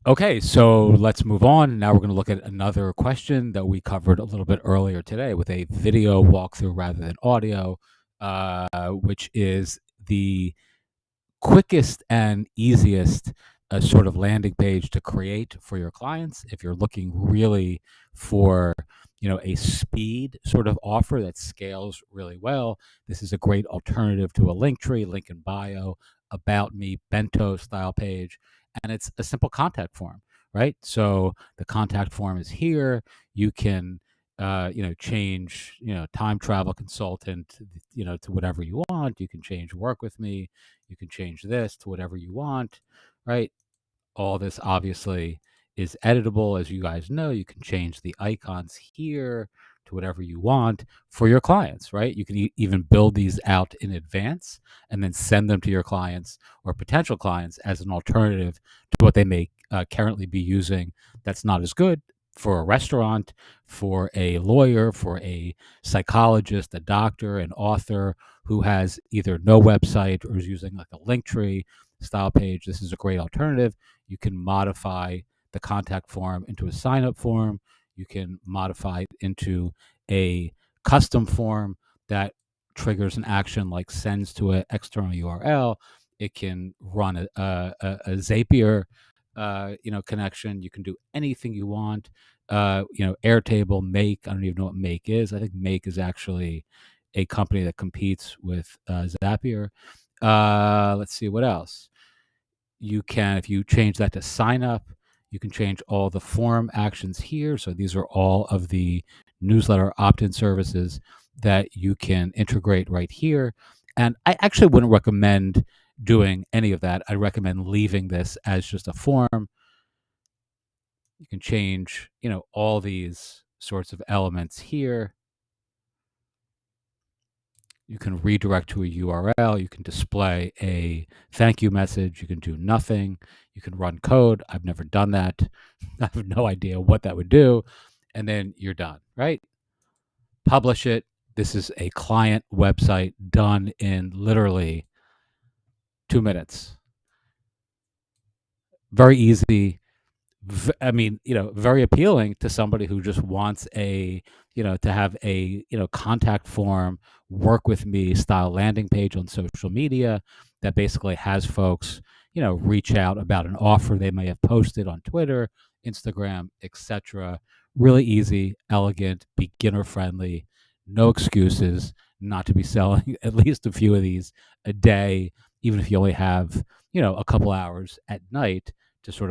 Okay, so let's move on. Now we're going to look at another question that we covered a little bit earlier today with a video walkthrough rather than audio, which is the quickest and easiest sort of landing page to create for your clients if you're looking really for a speed sort of offer that scales really well. This is a great alternative to a Linktree, link in bio, about me, bento style page, and it's a simple contact form, right? So the contact form is here. You can change time travel consultant to whatever you want. You can change work with me, you can change this to whatever you want, right? All this obviously is editable. As you guys know, you can change the icons here to whatever you want for your clients, right? You can even build these out in advance and then send them to your clients or potential clients as an alternative to what they may currently be using that's not as good, for a restaurant, for a lawyer, for a psychologist, a doctor, an author who has either no website or is using like a Linktree style page. This is a great alternative. You can modify the contact form into a sign up form. You can modify it into a custom form that triggers an action like sends to an external URL. It can run a Zapier connection. You can do anything you want. Airtable, Make. I don't even know what Make is. I think Make is actually a company that competes with Zapier. Let's see what else. You can, if you change that to sign up, you can change all the form actions here. So these are all of the newsletter opt-in services that you can integrate right here. And I actually wouldn't recommend doing any of that. I recommend leaving this as just a form. You can change, all these sorts of elements here. You can redirect to a URL. You can display a thank you message. You can do nothing. You can run code. I've never done that. I have no idea what that would do. And then you're done, right? Publish it. This is a client website done in literally 2 minutes. Very easy. Very appealing to somebody who just wants to have a, contact form, work with me style landing page on social media that basically has folks, reach out about an offer they may have posted on Twitter, Instagram, etc. Really easy, elegant, beginner friendly, no excuses not to be selling at least a few of these a day, even if you only have, a couple hours at night to sort of